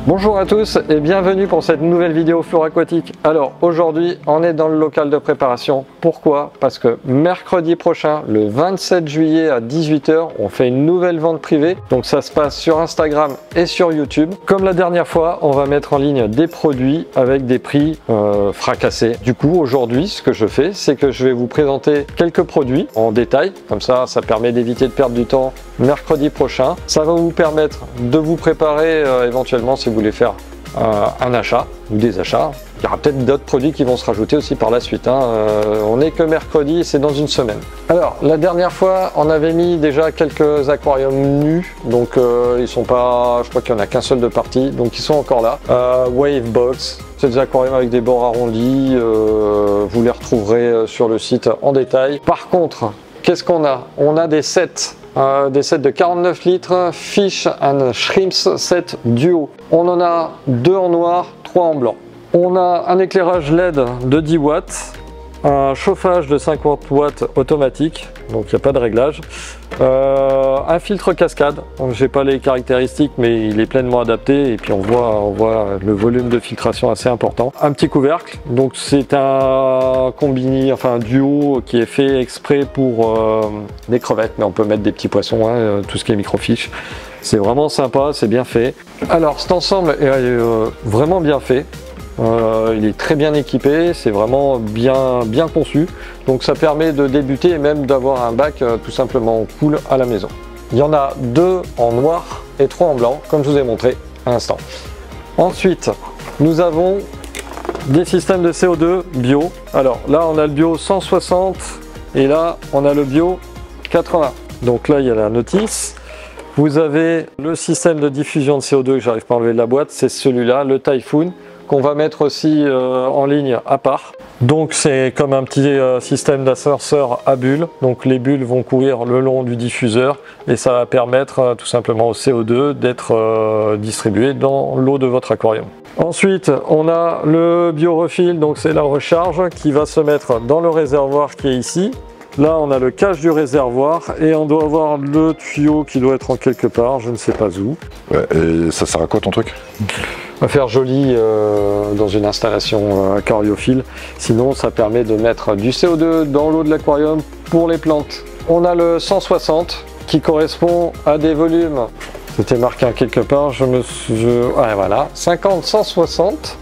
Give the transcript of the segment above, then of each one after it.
Bonjour à tous et bienvenue pour cette nouvelle vidéo Flour Aquatique. Alors aujourd'hui on est dans le local de préparation. Pourquoi? Parce que mercredi prochain, le 27 juillet à 18 h, on fait une nouvelle vente privée. Donc ça se passe sur Instagram et sur YouTube. Comme la dernière fois, on va mettre en ligne des produits avec des prix fracassés. Du coup aujourd'hui ce que je fais, c'est que je vais vous présenter quelques produits en détail. Comme ça permet d'éviter de perdre du temps mercredi prochain. Ça va vous permettre de vous préparer éventuellement si vous voulez faire un achat ou des achats. Il y aura peut-être d'autres produits qui vont se rajouter aussi par la suite. On n'est que mercredi, c'est dans une semaine. Alors la dernière fois, on avait mis déjà quelques aquariums nus, donc ils sont pas, je crois qu'il n'y en a qu'un seul de partie, donc ils sont encore là. Wavebox, c'est des aquariums avec des bords arrondis, vous les retrouverez sur le site en détail. Par contre, qu'est-ce qu'on a? On a des sets de 49 litres Fish and Shrimps set duo. On en a 2 en noir, 3 en blanc. On a un éclairage LED de 10 watts, un chauffage de 50 watts automatique, donc il n'y a pas de réglage, un filtre cascade, j'ai pas les caractéristiques mais il est pleinement adapté et puis on voit le volume de filtration assez important. Un petit couvercle, donc c'est un combiné, enfin un duo qui est fait exprès pour des crevettes, mais on peut mettre des petits poissons, tout ce qui est microfiche. C'est vraiment sympa, c'est bien fait. Alors cet ensemble est vraiment bien fait. Il est très bien équipé, c'est vraiment bien conçu, donc ça permet de débuter et même d'avoir un bac tout simplement cool à la maison. Il y en a 2 en noir et 3 en blanc, comme je vous ai montré à l'instant. Ensuite, nous avons des systèmes de CO2 bio. Alors là, on a le bio 160 et là, on a le bio 80. Donc là, il y a la notice. Vous avez le système de diffusion de CO2 que j'arrive pas à enlever de la boîte, c'est celui-là, le Typhoon, qu'on va mettre aussi en ligne à part. Donc c'est comme un petit système d'ascenseur à bulles, donc les bulles vont courir le long du diffuseur et ça va permettre tout simplement au CO2 d'être distribué dans l'eau de votre aquarium. Ensuite on a le biorefill, donc c'est la recharge qui va se mettre dans le réservoir qui est ici. Là on a le cache du réservoir et on doit avoir le tuyau qui doit être en quelque part, je ne sais pas où. Ouais, et ça sert à quoi ton truc? À faire joli dans une installation aquariophile, sinon ça permet de mettre du CO2 dans l'eau de l'aquarium pour les plantes. On a le 160 qui correspond à des volumes, c'était marqué quelque part, voilà, 50-160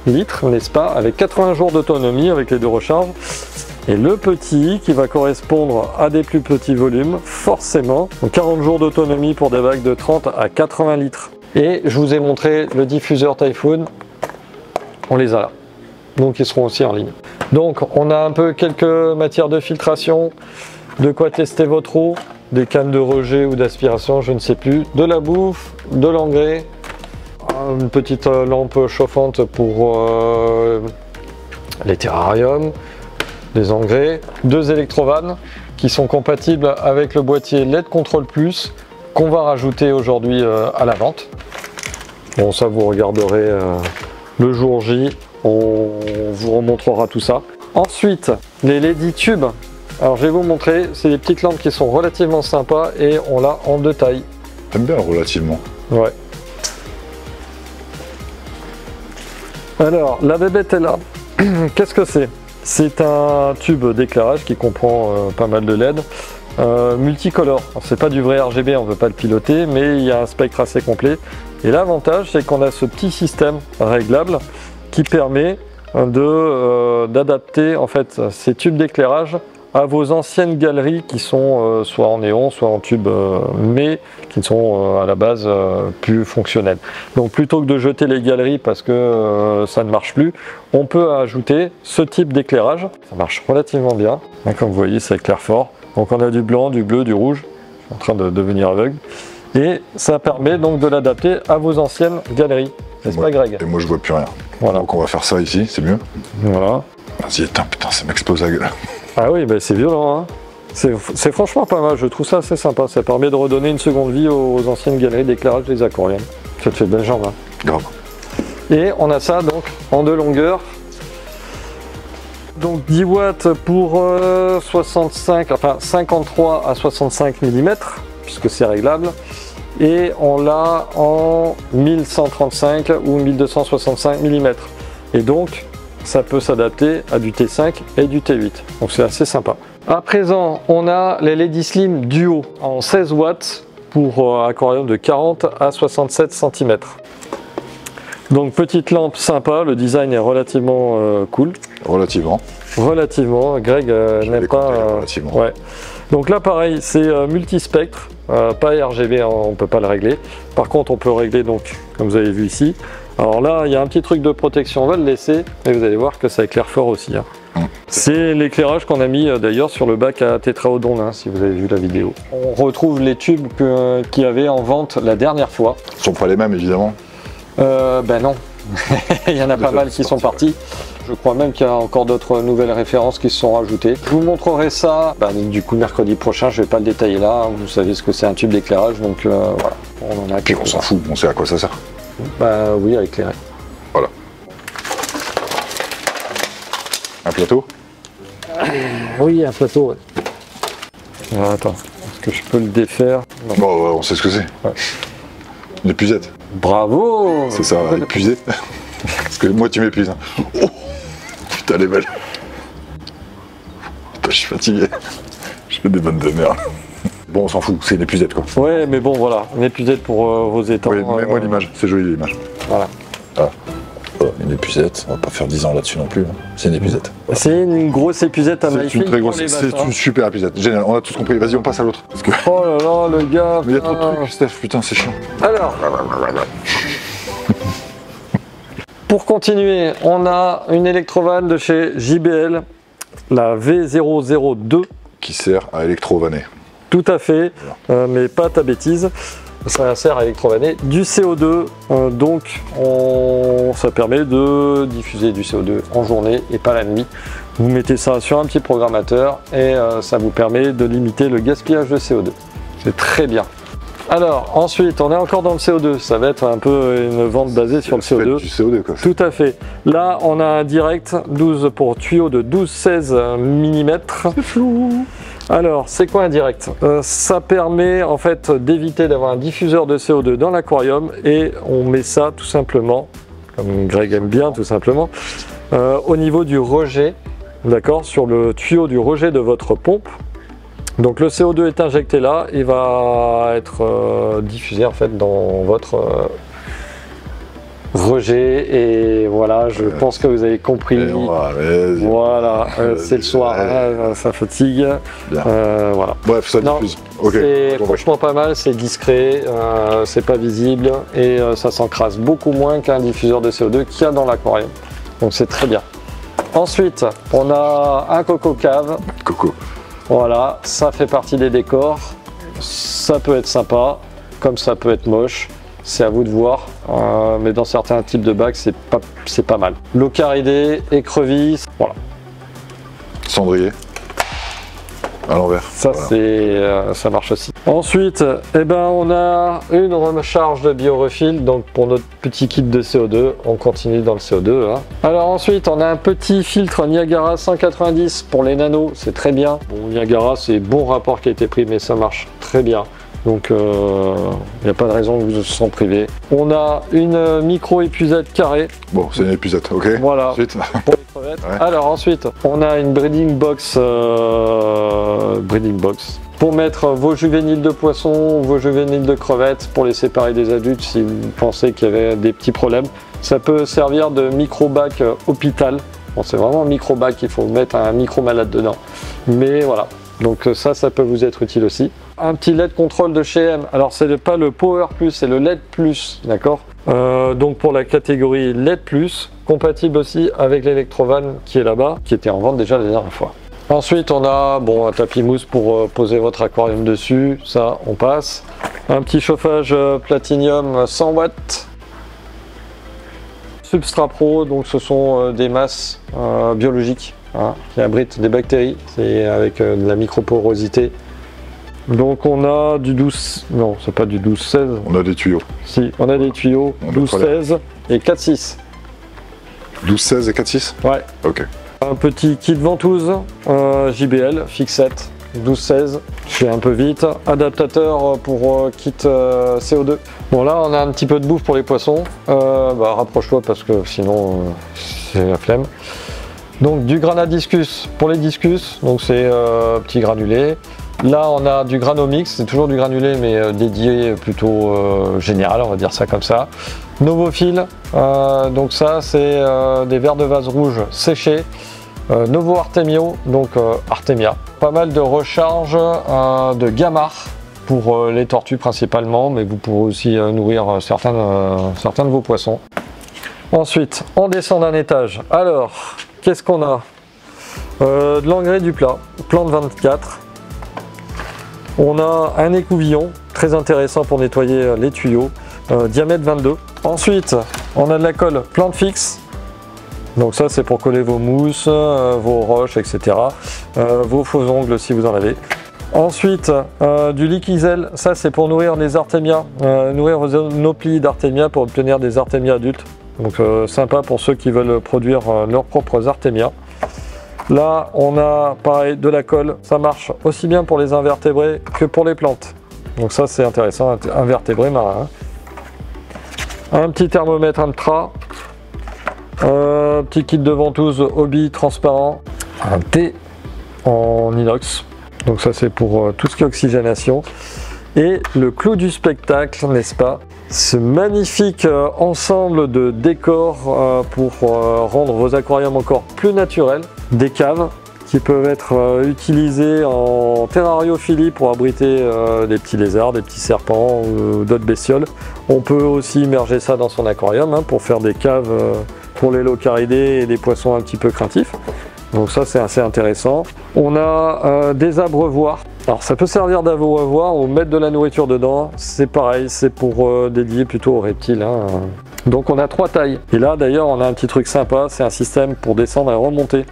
litres, n'est-ce pas, avec 80 jours d'autonomie avec les 2 recharges. Et le petit qui va correspondre à des plus petits volumes, forcément, donc 40 jours d'autonomie pour des bacs de 30 à 80 litres. Et je vous ai montré le diffuseur Typhoon, on les a là, donc ils seront aussi en ligne. Donc on a un peu quelques matières de filtration, de quoi tester votre eau, des cannes de rejet ou d'aspiration, je ne sais plus, de la bouffe, de l'engrais, une petite lampe chauffante pour les terrariums, des engrais, 2 électrovannes qui sont compatibles avec le boîtier LED Control Plus qu'on va rajouter aujourd'hui à la vente. Bon, ça vous regarderez le jour J, on vous remontrera tout ça. Ensuite, les LED tubes. Alors je vais vous montrer, c'est des petites lampes qui sont relativement sympas et on l'a en 2 tailles. J'aime bien relativement. Ouais. Alors la bébête est là. Qu'est-ce que c'est? C'est un tube d'éclairage qui comprend pas mal de LED. Multicolore, c'est pas du vrai RGB, on ne veut pas le piloter, mais il y a un spectre assez complet. Et l'avantage, c'est qu'on a ce petit système réglable qui permet d'adapter en fait ces tubes d'éclairage à vos anciennes galeries qui sont soit en néon, soit en tube, mais qui sont à la base plus fonctionnelles. Donc plutôt que de jeter les galeries parce que ça ne marche plus, on peut ajouter ce type d'éclairage. Ça marche relativement bien. Comme vous voyez, ça éclaire fort. Donc on a du blanc, du bleu, du rouge. Je suis en train de devenir aveugle. Et ça permet donc de l'adapter à vos anciennes galeries. N'est-ce pas, Greg? Et moi je vois plus rien. Voilà. Donc on va faire ça ici, c'est mieux. Voilà. Vas-y, putain, ça m'explose la gueule. Ah oui, bah c'est violent, hein. C'est franchement pas mal, je trouve ça assez sympa. Ça permet de redonner une seconde vie aux anciennes galeries d'éclairage des aquariums. Ça te fait belle jambe. Hein. Grave. Et on a ça donc en deux longueurs. Donc 10 watts pour 53 à 65 mm, puisque c'est réglable. Et on l'a en 1135 ou 1265 mm. Et donc, ça peut s'adapter à du T5 et du T8. Donc c'est assez sympa. À présent, on a les LED Slim Duo en 16 watts pour aquarium de 40 à 67 cm. Donc petite lampe sympa, le design est relativement cool. Relativement. Relativement, Greg n'aime pas... relativement. Ouais. Donc là pareil, c'est multispectre, pas RGB, hein, on ne peut pas le régler. Par contre on peut régler donc, comme vous avez vu ici. Alors là, il y a un petit truc de protection, on va le laisser, mais vous allez voir que ça éclaire fort aussi. Hein. C'est l'éclairage qu'on a mis d'ailleurs sur le bac à tétraodon, hein, si vous avez vu la vidéo. On retrouve les tubes qu'il y avait en vente la dernière fois. Ce ne sont pas les mêmes évidemment. Ben non, il y en a pas mal qui sont partis. Je crois même qu'il y a encore d'autres nouvelles références qui se sont rajoutées. Je vous montrerai ça du coup mercredi prochain, je ne vais pas le détailler là. Vous savez ce que c'est un tube d'éclairage, donc voilà. On en a. Puis on s'en fout, on sait à quoi ça sert. Bah oui, à éclairer. Voilà. Un plateau? Oui, un plateau, ouais. Alors, attends, est-ce que je peux le défaire? Non. Bon, ouais, on sait ce que c'est. Ouais. Une épuisette. Bravo! C'est ça, épuisé. Parce que moi tu m'épuises. Hein. Oh putain, elle est belle. Putain, je suis fatigué. Je fais des bonnes de merde. Bon, on s'en fout, c'est une épuisette quoi. Ouais, mais bon, voilà, une épuisette pour vos étangs. Oui, mets-moi l'image, c'est joli l'image. Voilà. Ah. Une épuisette, on va pas faire 10 ans là-dessus non plus. Hein. C'est une épuisette. Voilà. C'est une grosse épuisette à maille fine. C'est une très grosse, c'est une super épuisette. Génial, on a tous compris. Vas-y, on passe à l'autre. Que... Oh là là, le gars. Mais il y a trop de trucs, Steph, putain, c'est chiant. Alors. Pour continuer, on a une électrovanne de chez JBL, la V002. Qui sert à électrovanner. Tout à fait, voilà. Mais pas ta bêtise. Ça sert à électrovanner du CO2, donc ça permet de diffuser du CO2 en journée et pas la nuit. Vous mettez ça sur un petit programmateur et ça vous permet de limiter le gaspillage de CO2. C'est très bien. Alors ensuite, on est encore dans le CO2, ça va être un peu une vente basée sur le CO2. Du CO2 quoi. Tout à fait. Là, on a un direct 12 pour tuyau de 12-16 mm. C'est flou. Alors, c'est quoi un direct? Ça permet en fait d'éviter d'avoir un diffuseur de CO2 dans l'aquarium et on met ça tout simplement, comme Greg aime bien tout simplement, au niveau du rejet, d'accord, sur le tuyau du rejet de votre pompe. Donc le CO2 est injecté là et va être diffusé en fait dans votre rejet et voilà, je pense que vous avez compris. Voilà, c'est le soir, hein, ça fatigue. Voilà. Bref, ça diffuse. C'est franchement pas mal, c'est discret, c'est pas visible et ça s'encrasse beaucoup moins qu'un diffuseur de CO2 qu'il y a dans l'aquarium. Donc c'est très bien. Ensuite, on a un coco cave. Coco. Voilà, ça fait partie des décors. Ça peut être sympa, comme ça peut être moche. C'est à vous de voir, mais dans certains types de bacs, c'est pas mal. Locaridé, écrevisse, voilà. Cendrier, à l'envers. Ça, voilà. Ça marche aussi. Ensuite, eh ben, on a une recharge de biorefill, donc pour notre petit kit de CO2, on continue dans le CO2. Hein. Alors ensuite, on a un petit filtre Niagara 190 pour les nanos, c'est très bien. Bon, Niagara, c'est bon rapport qui a été pris, mais ça marche très bien. Donc il n'y a pas de raison que vous vous en privez. On a une micro épuisette carrée. Bon, c'est une épuisette, ok. Voilà, ensuite. Pour les crevettes. Ouais. Alors ensuite, on a une breeding box pour mettre vos juvéniles de poissons, vos juvéniles de crevettes, pour les séparer des adultes si vous pensez qu'il y avait des petits problèmes. Ça peut servir de micro-bac hôpital. Bon, c'est vraiment un micro-bac, il faut mettre un micro-malade dedans. Mais voilà. Donc ça peut vous être utile aussi. Un petit LED contrôle de chez M. Alors c'est pas le Power Plus, c'est le LED Plus, d'accord. Donc pour la catégorie LED Plus, compatible aussi avec l'électrovanne qui est là-bas, qui était en vente déjà la dernière fois. Ensuite on a un tapis mousse pour poser votre aquarium dessus, ça on passe. Un petit chauffage Platinium 100 watts. Substrat Pro, donc ce sont des masses biologiques hein, qui abrite des bactéries, c'est avec de la microporosité. Donc on a du 12, non c'est pas du 12-16. On a des tuyaux. Si, on a des tuyaux 12-16 et 4-6. 12-16 et 4-6. Ouais. Ok. Un petit kit ventouse JBL fixette 12-16. Je fais un peu vite. Adaptateur pour kit CO2. Bon là on a un petit peu de bouffe pour les poissons. Bah, rapproche-toi parce que sinon c'est la flemme. Donc du granadiscus pour les discus. Donc c'est petit granulé. Là on a du granomix, c'est toujours du granulé mais dédié plutôt général, on va dire ça comme ça. Novophile, donc ça c'est des verres de vase rouge séchés. Novo Artemio, donc Artemia. Pas mal de recharge de gamard pour les tortues principalement, mais vous pourrez aussi nourrir certains de vos poissons. Ensuite, on descend d'un étage. Alors, qu'est-ce qu'on a? De l'engrais du plat, plante 24. On a un écouvillon, très intéressant pour nettoyer les tuyaux, diamètre 22. Ensuite, on a de la colle plante fixe. Donc ça, c'est pour coller vos mousses, vos roches, etc. Vos faux ongles si vous en avez. Ensuite, du liquizel, ça c'est pour nourrir les artémias, nourrir vos anoplies d'artémia pour obtenir des artémias adultes. Donc sympa pour ceux qui veulent produire leurs propres artémias. Là, on a pareil de la colle, ça marche aussi bien pour les invertébrés que pour les plantes. Donc ça c'est intéressant, invertébrés marins. Un petit thermomètre intra, un petit kit de ventouse hobby transparent, un thé en inox. Donc ça c'est pour tout ce qui est oxygénation. Et le clou du spectacle, n'est-ce pas? Ce magnifique ensemble de décors pour rendre vos aquariums encore plus naturels. Des caves qui peuvent être utilisées en terrariophilie pour abriter des petits lézards, des petits serpents ou d'autres bestioles. On peut aussi immerger ça dans son aquarium hein, pour faire des caves pour les locaridés et des poissons un petit peu craintifs. Donc ça c'est assez intéressant. On a des abreuvoirs. Alors ça peut servir d'abreuvoir ou mettre de la nourriture dedans. C'est pareil, c'est pour dédier plutôt aux reptiles. Hein. Donc on a 3 tailles. Et là d'ailleurs on a un petit truc sympa, c'est un système pour descendre et remonter.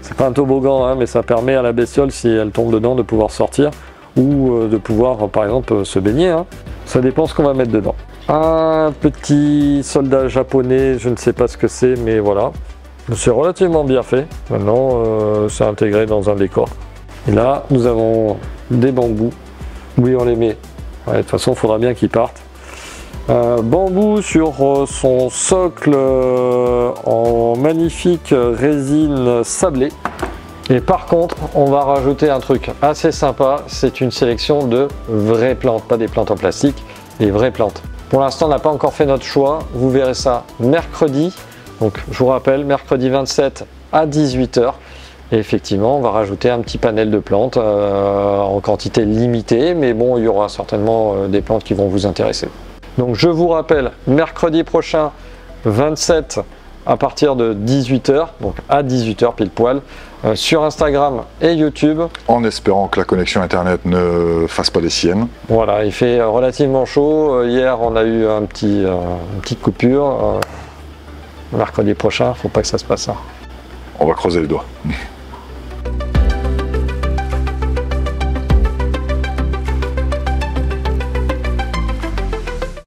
C'est pas un toboggan, hein, mais ça permet à la bestiole, si elle tombe dedans, de pouvoir sortir ou de pouvoir par exemple se baigner. Hein. Ça dépend ce qu'on va mettre dedans. Un petit soldat japonais, je ne sais pas ce que c'est, mais voilà. C'est relativement bien fait. Maintenant, c'est intégré dans un décor. Et là, nous avons des bambous. Oui, on les met. Ouais, de toute façon, il faudra bien qu'ils partent. Bambou sur son socle en magnifique résine sablée. Et par contre, on va rajouter un truc assez sympa. C'est une sélection de vraies plantes, pas des plantes en plastique, des vraies plantes. Pour l'instant, on n'a pas encore fait notre choix. Vous verrez ça mercredi. Donc, je vous rappelle, mercredi 27 à 18 h. Et effectivement, on va rajouter un petit panel de plantes en quantité limitée. Mais bon, il y aura certainement des plantes qui vont vous intéresser. Donc, je vous rappelle, mercredi prochain, 27 à partir de 18 h. Donc, à 18 h pile poil. Sur Instagram et YouTube. En espérant que la connexion internet ne fasse pas des siennes. Voilà, il fait relativement chaud. Hier, on a eu une petite coupure. Mercredi prochain, faut pas que ça se passe ça. On va creuser les doigts.